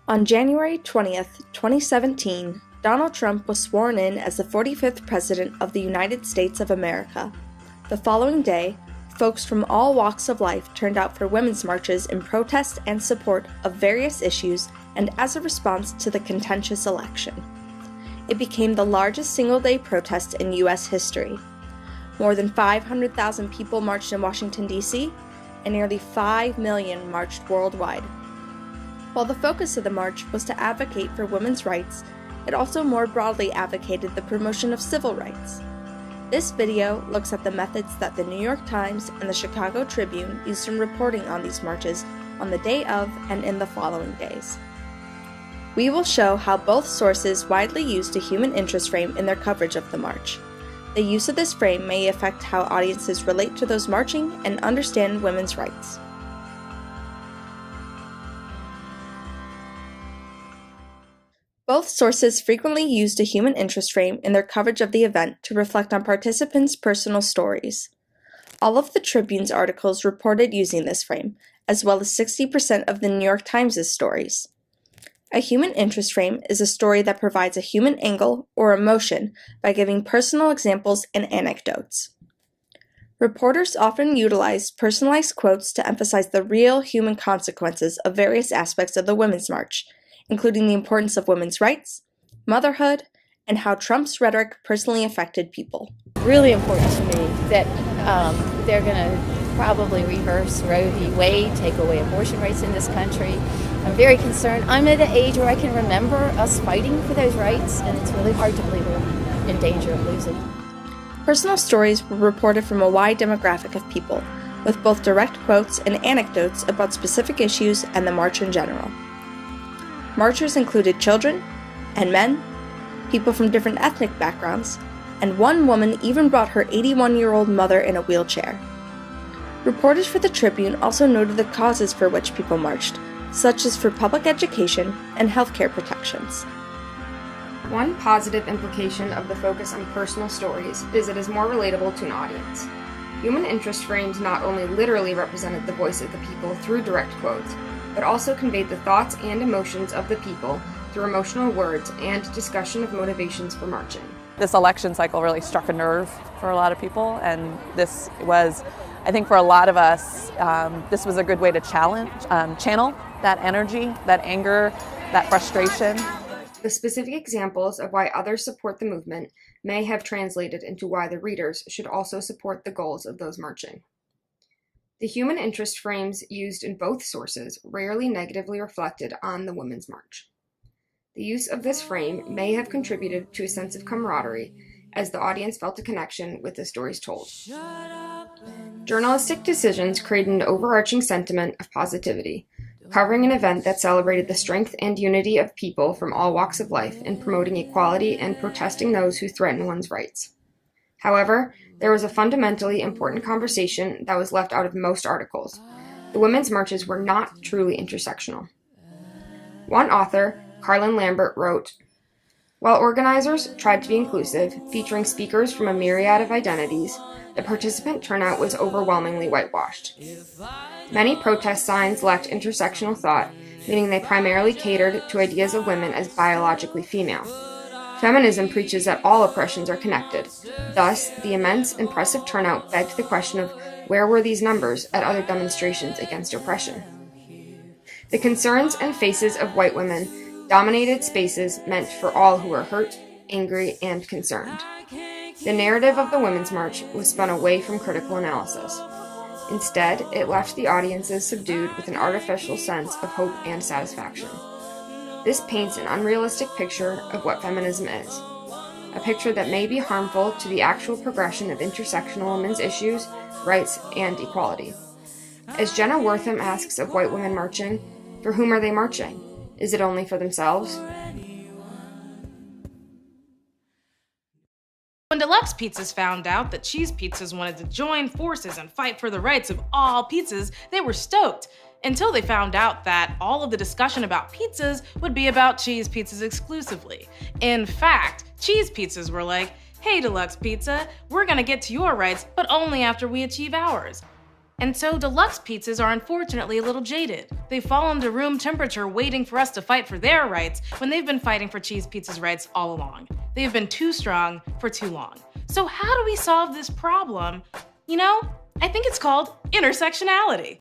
On January 20th, 2017, Donald Trump was sworn in as the 45th President of the United States of America. The following day, folks from all walks of life turned out for women's marches in protest and support of various issues and as a response to the contentious election. It became the largest single-day protest in U.S. history. More than 500,000 people marched in Washington, D.C., and nearly 5 million marched worldwide. While the focus of the march was to advocate for women's rights, it also more broadly advocated the promotion of civil rights. This video looks at the methods that the New York Times and the Chicago Tribune used in reporting on these marches on the day of and in the following days. We will show how both sources widely used a human interest frame in their coverage of the march. The use of this frame may affect how audiences relate to those marching and understand women's rights. Both sources frequently used a human interest frame in their coverage of the event to reflect on participants' personal stories. All of the Tribune's articles reported using this frame, as well as 60% of the New York Times' stories. A human interest frame is a story that provides a human angle or emotion by giving personal examples and anecdotes. Reporters often utilize personalized quotes to emphasize the real human consequences of various aspects of the Women's March, including the importance of women's rights, motherhood, and how Trump's rhetoric personally affected people. Really important to me that they're going to probably reverse Roe v. Wade, take away abortion rights in this country. I'm very concerned. I'm at an age where I can remember us fighting for those rights, and it's really hard to believe we're in danger of losing. Personal stories were reported from a wide demographic of people, with both direct quotes and anecdotes about specific issues and the march in general. Marchers included children and men, people from different ethnic backgrounds, and one woman even brought her 81-year-old mother in a wheelchair. Reporters for the Tribune also noted the causes for which people marched, such as for public education and healthcare protections. One positive implication of the focus on personal stories is it is more relatable to an audience. Human interest frames not only literally represented the voice of the people through direct quotes, but also conveyed the thoughts and emotions of the people through emotional words and discussion of motivations for marching. This election cycle really struck a nerve for a lot of people, and this was, I think for a lot of us, this was a good way to channel that energy, that anger, that frustration. The specific examples of why others support the movement may have translated into why the readers should also support the goals of those marching. The human interest frames used in both sources rarely negatively reflected on the Women's March. The use of this frame may have contributed to a sense of camaraderie as the audience felt a connection with the stories told. Journalistic decisions created an overarching sentiment of positivity, covering an event that celebrated the strength and unity of people from all walks of life in promoting equality and protesting those who threaten one's rights. However, there was a fundamentally important conversation that was left out of most articles. The women's marches were not truly intersectional. One author, Carlin Lambert, wrote, "While organizers tried to be inclusive, featuring speakers from a myriad of identities, the participant turnout was overwhelmingly whitewashed. Many protest signs lacked intersectional thought, meaning they primarily catered to ideas of women as biologically female. Feminism preaches that all oppressions are connected. Thus, the immense, impressive turnout begged the question of where were these numbers at other demonstrations against oppression? The concerns and faces of white women dominated spaces meant for all who were hurt, angry, and concerned. The narrative of the Women's March was spun away from critical analysis. Instead, it left the audiences subdued with an artificial sense of hope and satisfaction. This paints an unrealistic picture of what feminism is, a picture that may be harmful to the actual progression of intersectional women's issues, rights, and equality. As Jenna Wortham asks of white women marching, for whom are they marching? Is it only for themselves?" When Deluxe Pizzas found out that Cheese Pizzas wanted to join forces and fight for the rights of all pizzas, they were stoked. Until they found out that all of the discussion about pizzas would be about cheese pizzas exclusively. In fact, cheese pizzas were like, "Hey Deluxe Pizza, we're gonna get to your rights, but only after we achieve ours." And so deluxe pizzas are unfortunately a little jaded. They've fallen to room temperature waiting for us to fight for their rights when they've been fighting for cheese pizza's rights all along. They've been too strong for too long. So how do we solve this problem? You know, I think it's called intersectionality.